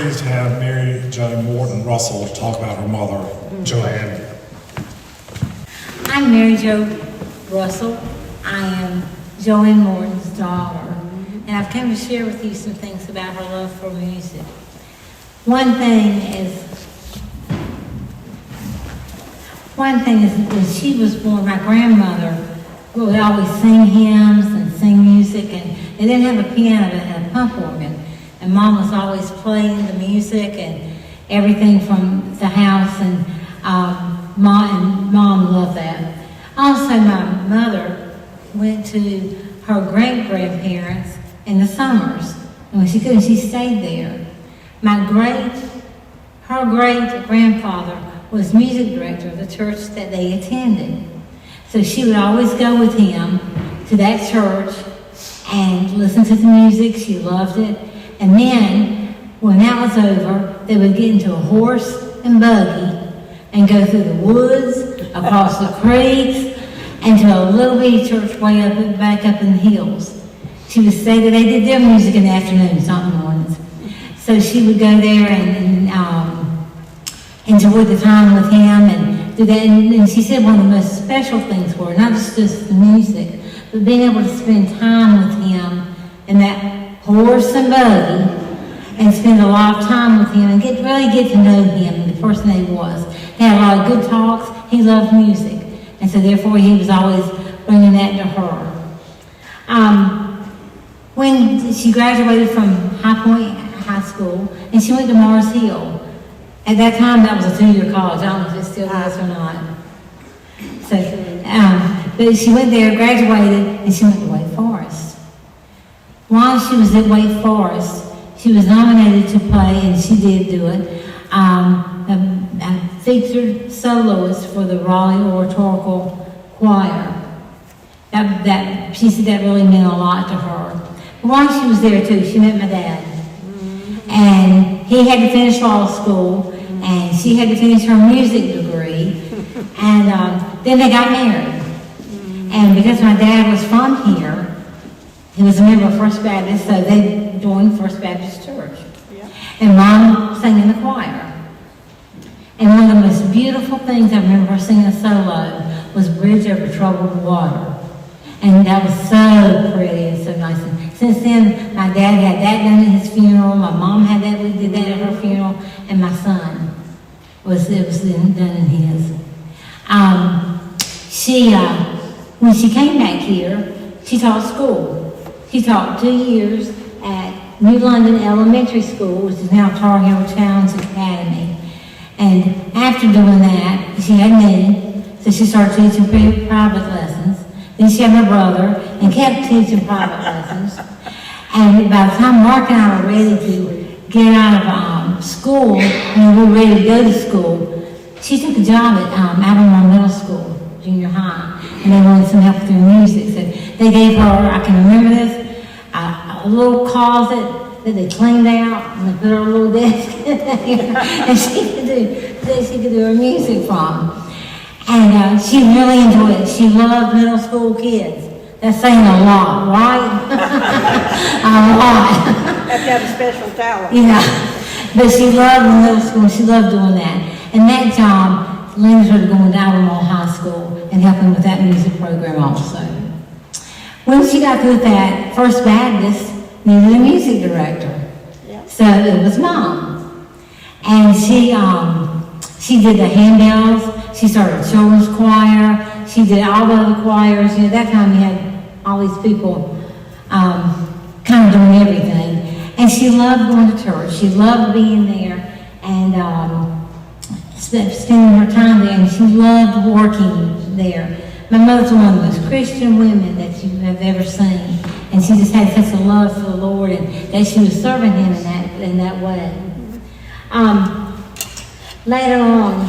pleased to have Mary Jo Morton Russell to talk about her mother, Joann. I'm Mary Jo Russell. I am Joann Morton's daughter, and I've come to share with you some things about her love for music. One thing is when she was born, my grandmother would always sing hymns and sing music, and they didn't have a piano, they had a pump organ. And Mom was always playing the music and everything from the house, and Mom loved that. Also, my mother went to her great-grandparents in the summers, and when she couldn't, she stayed there. Her great-grandfather was music director of the church that they attended. So she would always go with him to that church and listen to the music. She loved it. And then, when that was over, they would get into a horse and buggy and go through the woods, across the creeks, and to a little bitty church way back up in the hills. She would say that they did their music in the afternoons, not in the mornings. So she would go there and enjoy the time with him and do that. And she said one of the most special things for her, not just the music, but being able to spend time with him in that horse and buggy, and spend a lot of time with him and really get to know him and the person that he was. They had a lot of good talks. He loved music, and so therefore he was always bringing that to her. When she graduated from High Point High School, and she went to Mars Hill. At that time, that was a 2-year college. I don't know if it still is or not. So, but she went there, graduated, and she went to Wake Forest. While she was at Wake Forest, she was nominated to play, and she did do it, a featured soloist for the Raleigh Oratorical Choir. She said that really meant a lot to her. But while she was there too, she met my dad. And he had to finish law school, and she had to finish her music degree, and then they got married. And because my dad was from here, he was a member of First Baptist, so they joined First Baptist Church. Yeah. And Mom sang in the choir. And one of the most beautiful things I remember her singing a solo was Bridge Over Troubled Water. And that was so pretty and so nice. And since then, my dad had that done at his funeral, my mom had that, we did that at her funeral, and my son it was done in his. When she came back here, she taught school. She taught 2 years at New London Elementary School, which is now Tar Heel Towns Academy. And after doing that, she had me, so she started teaching private lessons. Then she had my brother and kept teaching private lessons. And by the time Mark and I were ready to get out of school, and we were ready to go to school, she took a job at Albemarle Middle School, junior high, and they wanted some help with their music. So they gave her, I can remember this, a little closet that they cleaned out, and they put her a little desk in there, and she could do her music from. And she really enjoyed it. She loved middle school kids. That's saying a lot, right? A lot. Have to have a special talent. Yeah. But she loved middle school. She loved doing that. And that job led her to going to Albemarle High School and helping with that music program also. When she got through that, First Baptist needed a music director. Yeah. So it was Mom. And she did the handbells. She started a children's choir. She did all the other choirs. You know, that time you had all these people kind of doing everything. And she loved going to church. She loved being there and spending her time there. And she loved working there. My mother's one of the most Christian women that you have ever seen. And she just had such a love for the Lord and that she was serving Him in that way. Later on,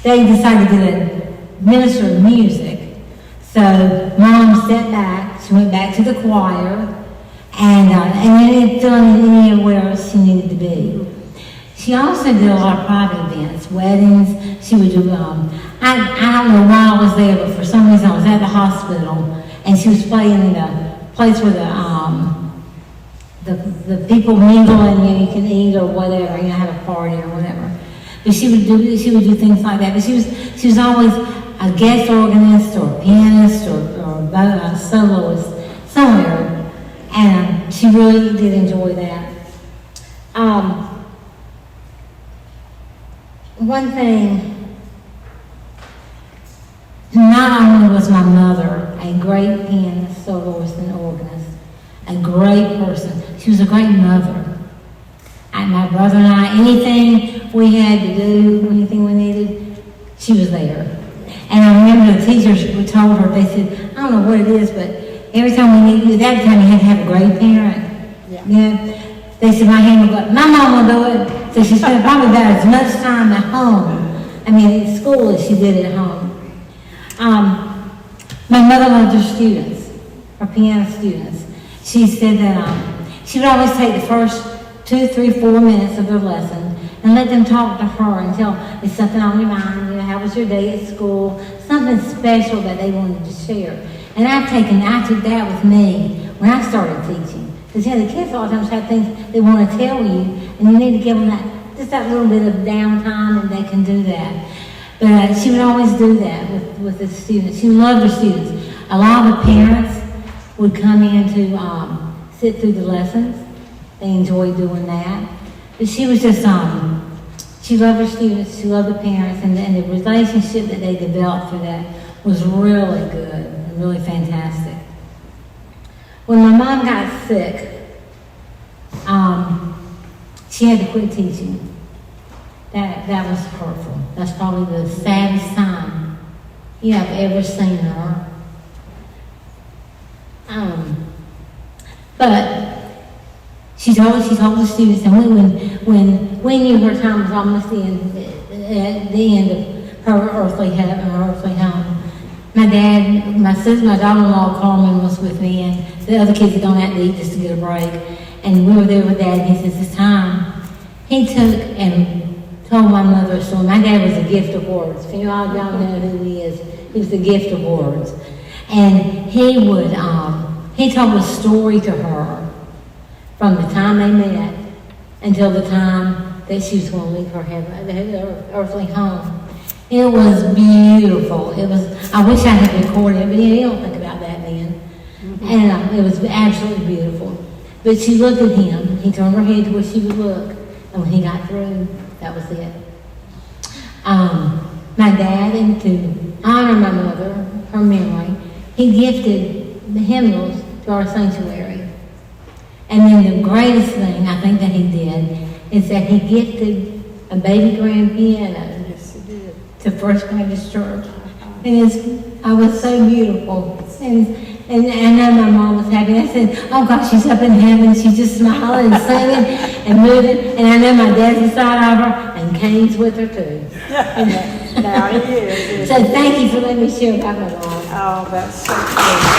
they decided to minister music. So Mom stepped back. She went back to the choir, and then didn't feel anywhere else she needed to be. She also did a lot of private events, weddings. She would do. I don't know why I was there, but for some reason I was at the hospital, and she was playing in a place where the people mingle and you can eat or whatever, have a party or whatever. But she would do things like that. But she was always a guest organist or a pianist or a soloist somewhere, and she really did enjoy that. One thing, not only was my mother a great pianist, soloist, and organist, a great person, she was a great mother. And my brother and I, anything we had to do, anything we needed, she was there. And I remember the teachers told her, they said, I don't know what it is, but every time we needed, that time you had to have a great parent. Yeah. They said, my hand would go up, my mom will do it. So she spent probably about as much time at home, at school, as she did at home. My mother loved her students, her piano students. She said that she would always take the first 2, 3, 4 minutes of their lesson and let them talk to her and tell there's something on your mind, how was your day at school, something special that they wanted to share. And I took that with me when I started teaching. Because the kids all the time have things they want to tell you, and you need to give them that little bit of downtime, and they can do that. But she would always do that with the students. She loved her students. A lot of the parents would come in to sit through the lessons. They enjoyed doing that. But she was just, she loved her students, she loved the parents, and the relationship that they developed through that was really good and really fantastic. When my mom got sick, she had to quit teaching. That was hurtful. That's probably the saddest time I've ever seen her. But she told the students, and when we knew her time was almost at the end of her earthly home, my dad, my sister, my daughter-in-law Carmen was with me, and the other kids had gone out to eat just to get a break. And we were there with Dad, and he says, this time, he took and told my mother a story. My dad was a gift of words. If you all don't know who he is, he was the gift of words. And he would, he told a story to her from the time they met until the time that she was going to leave her earthly home. It was beautiful. I wish I had recorded it, but you don't think about that then. And it was absolutely beautiful. But she looked at him. He turned her head to where she would look. And when he got through, that was it. My dad, and to honor my mother, her memory, he gifted the hymnals to our sanctuary. And then the greatest thing I think that he did is that he gifted a baby grand piano to First Baptist Church. And I was so beautiful. And I know my mom was happy. I said, oh gosh, she's up in heaven. She's just smiling and singing and moving. And I know my dad's beside of her, and Kane's with her too. Now he is. So thank you for letting me share about my mom. Oh, that's so cool.